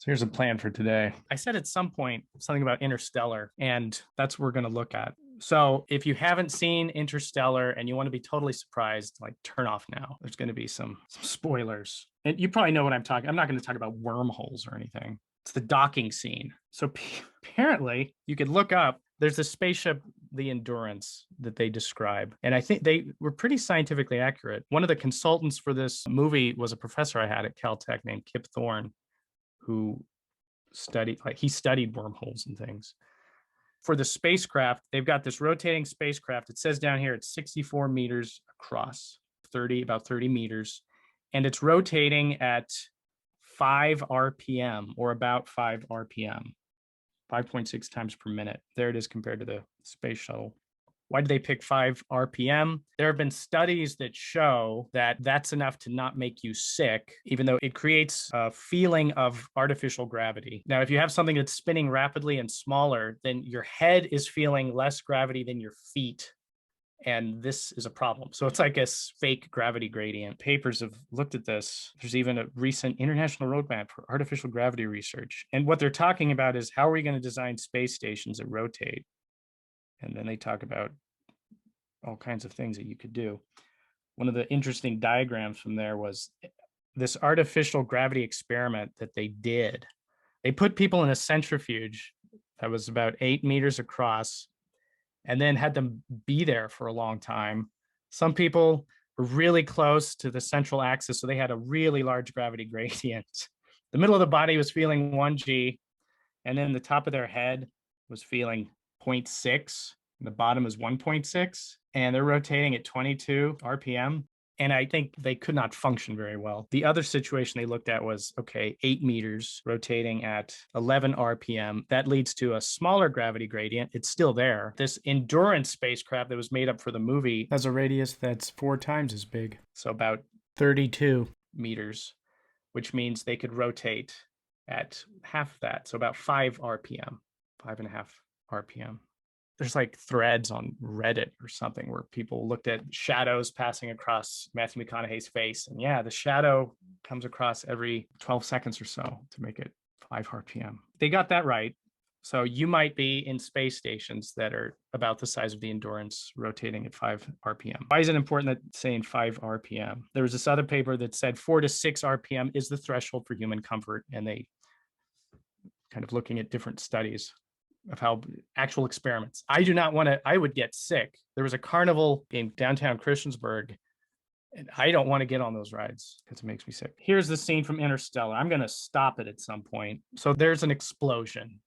So here's a plan for today. I said at some point something about Interstellar, and that's what we're going to look at. So if you haven't seen Interstellar and you want to be totally surprised, like turn off now. There's going to be some spoilers. And you probably know what I'm talking. I'm not going to talk about wormholes or anything. It's the docking scene. So apparently you could look up, there's a spaceship, the Endurance, that they describe. And I think they were pretty scientifically accurate. One of the consultants for this movie was a professor I had at Caltech named Kip Thorne, who studied wormholes and things. For the spacecraft, they've got this rotating spacecraft. It says down here it's 64 meters across, about 30 meters, and it's rotating at 5 RPM, or about 5 RPM, 5.6 times per minute. There it is compared to the space shuttle. Why did they pick 5 RPM? There have been studies that show that that's enough to not make you sick, even though it creates a feeling of artificial gravity. Now, if you have something that's spinning rapidly and smaller, then your head is feeling less gravity than your feet. And this is a problem. So it's like a fake gravity gradient. Papers have looked at this. There's even a recent international roadmap for artificial gravity research. And what they're talking about is, how are we going to design space stations that rotate? And then they talk about all kinds of things that you could do. One of the interesting diagrams from there was this artificial gravity experiment that they did. They put people in a centrifuge that was about 8 meters across and then had them be there for a long time. Some people were really close to the central axis, so they had a really large gravity gradient. The middle of the body was feeling 1G, and then the top of their head was feeling 0.6, and the bottom is 1.6, and they're rotating at 22 RPM. And I think they could not function very well. The other situation they looked at was, 8 meters rotating at 11 RPM. That leads to a smaller gravity gradient. It's still there. This Endurance spacecraft that was made up for the movie has a radius that's 4 times as big. So about 32 meters, which means they could rotate at half that. So about 5 RPM, 5.5 RPM. There's like threads on Reddit or something where people looked at shadows passing across Matthew McConaughey's face. And yeah, the shadow comes across every 12 seconds or so to make it 5 RPM. They got that right. So you might be in space stations that are about the size of the Endurance, rotating at 5 RPM. Why is it important that saying 5 RPM? There was this other paper that said 4 to 6 RPM is the threshold for human comfort. And they kind of looking at different studies of how actual experiments. I would get sick. There was a carnival in downtown Christiansburg, and I don't want to get on those rides because it makes me sick. Here's the scene from Interstellar. I'm going to stop it at some point. So there's an explosion,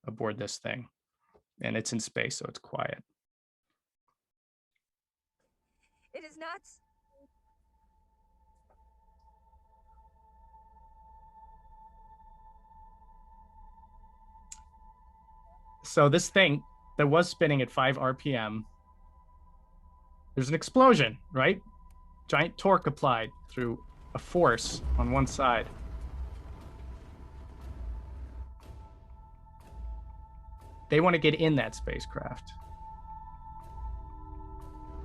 aboard this thing, and it's in space, so it's quiet. It is nuts. So this thing that was spinning at 5 RPM, there's an explosion, right? Giant torque applied through a force on one side. They want to get in that spacecraft.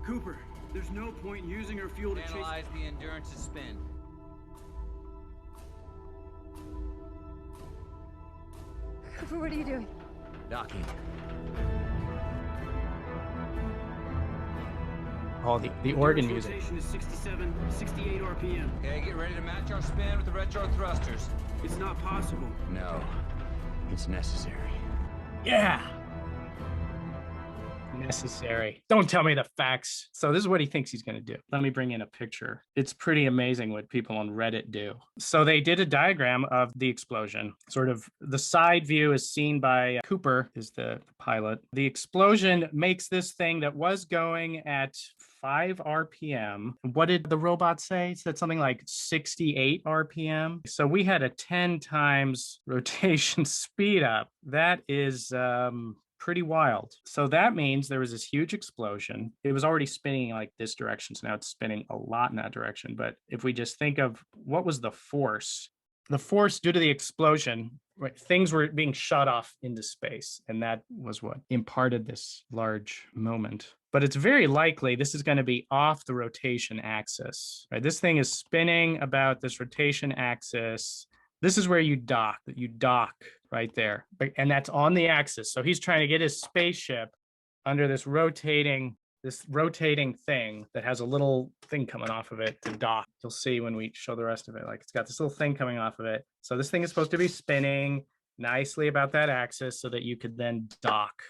Cooper, there's no point in using our fuel to analyze the Endurance's spin. Cooper, what are you doing? Docking. Oh, the organ music. Rotation is 67, 68 RPM. Okay, get ready to match our spin with the retro thrusters. It's not possible. No, it's necessary. Yeah. Necessary. Don't tell me the facts. So this is what he thinks he's going to do. Let me bring in a picture. It's pretty amazing what people on Reddit do. So they did a diagram of the explosion. Sort of the side view is seen by Cooper, is the pilot. The explosion makes this thing that was going at 5 RPM. What did the robot say? It said something like 68 RPM. So we had a 10 times rotation speed up. That is pretty wild. So that means there was this huge explosion. It was already spinning like this direction, so now it's spinning a lot in that direction. But if we just think of what was the force due to the explosion, right, things were being shot off into space, and that was what imparted this large moment. But it's very likely this is going to be off the rotation axis, right? This thing is spinning about this rotation axis. This is where you dock, right there. And that's on the axis. So he's trying to get his spaceship under this rotating thing that has a little thing coming off of it to dock. You'll see when we show the rest of it, like it's got this little thing coming off of it. So this thing is supposed to be spinning nicely about that axis so that you could then dock.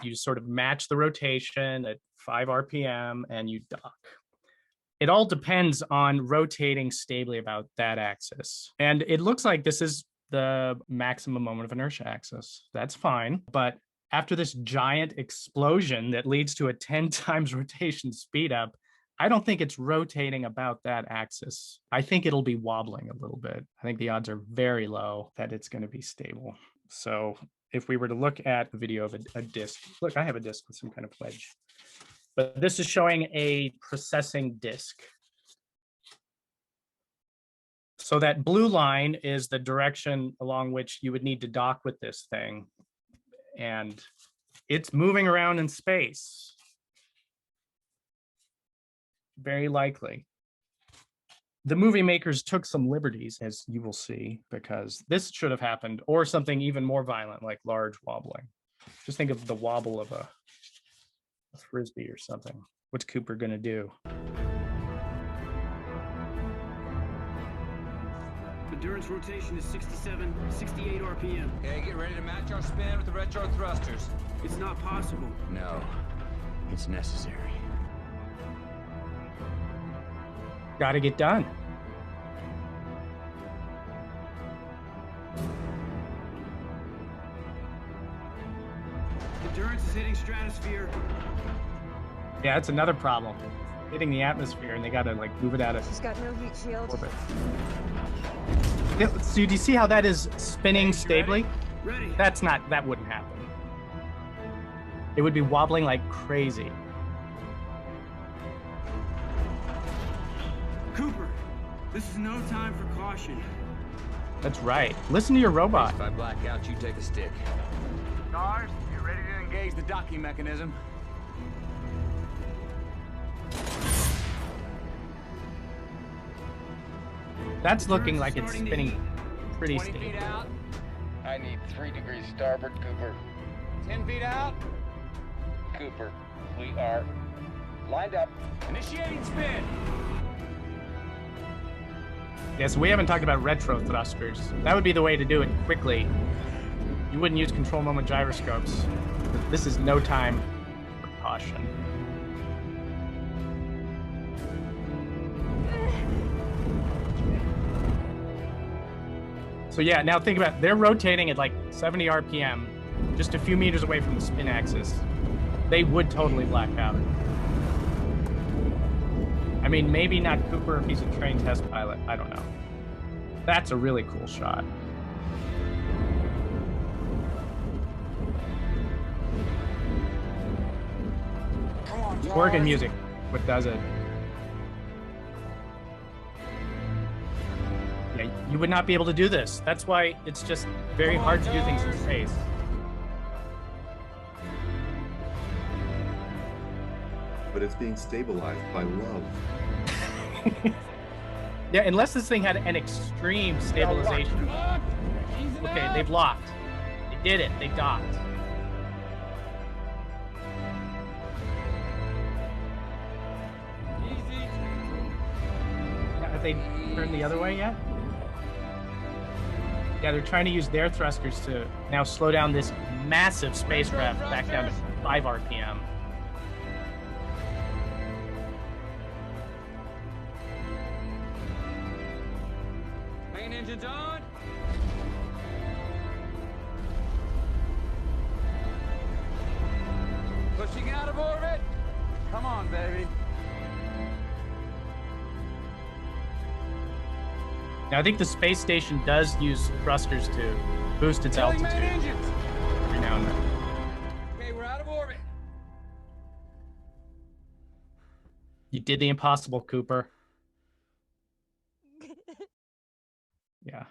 You just sort of match the rotation at 5 RPM and you dock. It all depends on rotating stably about that axis. And it looks like this is the maximum moment of inertia axis. That's fine. But after this giant explosion that leads to a 10 times rotation speed up, I don't think it's rotating about that axis. I think it'll be wobbling a little bit. I think the odds are very low that it's going to be stable. So if we were to look at a video of a disk, look, I have a disk with some kind of pledge, but this is showing a precessing disk. So that blue line is the direction along which you would need to dock with this thing. And it's moving around in space. Very likely. The movie makers took some liberties, as you will see, because this should have happened, or something even more violent, like large wobbling. Just think of the wobble of a frisbee or something. What's Cooper going to do? Endurance rotation is 67, 68 RPM. Okay, get ready to match our spin with the retro thrusters. It's not possible. No, it's necessary. Got to get done. Endurance is hitting stratosphere. Yeah, that's another problem. Hitting the atmosphere, and they got to like move it out of She's got no heat shield. orbit. So do you see how that is spinning stably? Ready. That wouldn't happen. It would be wobbling like crazy. Cooper, this is no time for caution. That's right. Listen to your robot. If I black out, you take a stick. Stars, you ready to engage the docking mechanism? That's looking like it's spinning pretty 20 stable. feet out, I need 3 degrees starboard, Cooper. 10 feet out, Cooper, we are lined up. initiating spin. Yes, we haven't talked about retro thrusters. That would be the way to do it quickly. You wouldn't use control moment gyroscopes. This is no time for caution. So yeah, now think about it. They're rotating at like 70 RPM, just a few meters away from the spin axis. They would totally black out. I mean, maybe not Cooper if he's a trained test pilot. I don't know. That's a really cool shot. Come on, Organ music, what does it? Yeah, you would not be able to do this. That's why it's just very hard to do things in space. But it's being stabilized by love. Yeah, unless this thing had an extreme stabilization. Okay, they've locked. They did it. They docked. Have they turned the other way yet? Yeah, they're trying to use their thrusters to now slow down this massive spacecraft back down to 5 RPM. Main engines on. Pushing out of orbit. Come on, baby. Now, I think the space station does use thrusters to boost its Filling main altitude engines. every now and then. Okay, we're out of orbit. You did the impossible, Cooper. Yeah.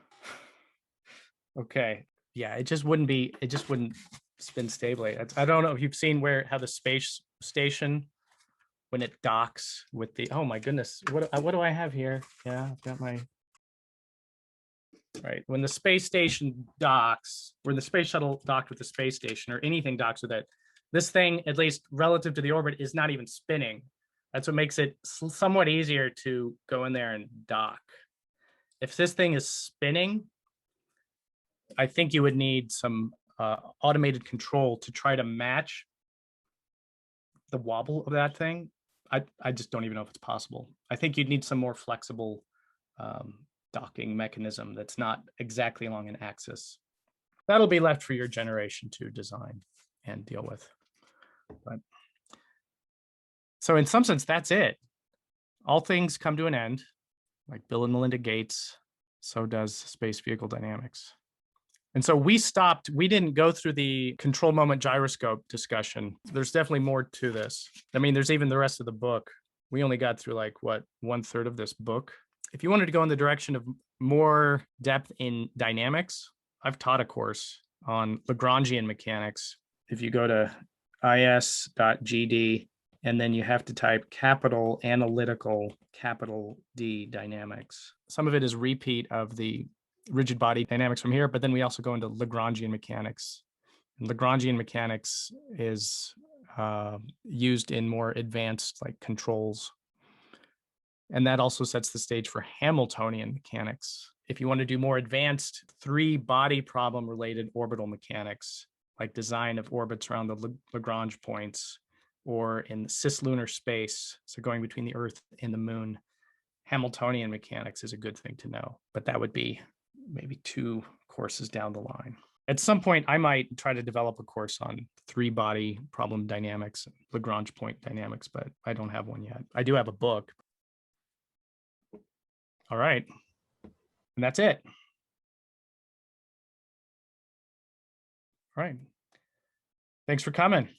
Okay. Yeah, it just wouldn't spin stably. I don't know if you've seen how the space station, when it docks with the, oh my goodness, what do I have here? Yeah, I've got my right? When the space station docks, when the space shuttle docked with the space station or anything docks with it, this thing, at least relative to the orbit, is not even spinning. That's what makes it somewhat easier to go in there and dock. If this thing is spinning, I think you would need some automated control to try to match the wobble of that thing. I just don't even know if it's possible. I think you'd need some more flexible docking mechanism that's not exactly along an axis. That'll be left for your generation to design and deal with. But so in some sense, that's it. All things come to an end, like Bill and Melinda Gates, so does space vehicle dynamics. And so we stopped, we didn't go through the control moment gyroscope discussion. There's definitely more to this. I mean, there's even the rest of the book. We only got through like, what, 1/3 of this book. If you wanted to go in the direction of more depth in dynamics, I've taught a course on Lagrangian mechanics. If you go to is.gd, and then you have to type capital analytical, capital D dynamics. Some of it is repeat of the rigid body dynamics from here, but then we also go into Lagrangian mechanics. And Lagrangian mechanics is used in more advanced like controls. And that also sets the stage for Hamiltonian mechanics. If you want to do more advanced 3-body problem related orbital mechanics, like design of orbits around the Lagrange points, or in cislunar space, so going between the Earth and the Moon, Hamiltonian mechanics is a good thing to know, but that would be maybe 2 courses down the line. At some point, I might try to develop a course on 3-body problem dynamics, Lagrange point dynamics, but I don't have one yet. I do have a book. All right, and that's it. All right, thanks for coming.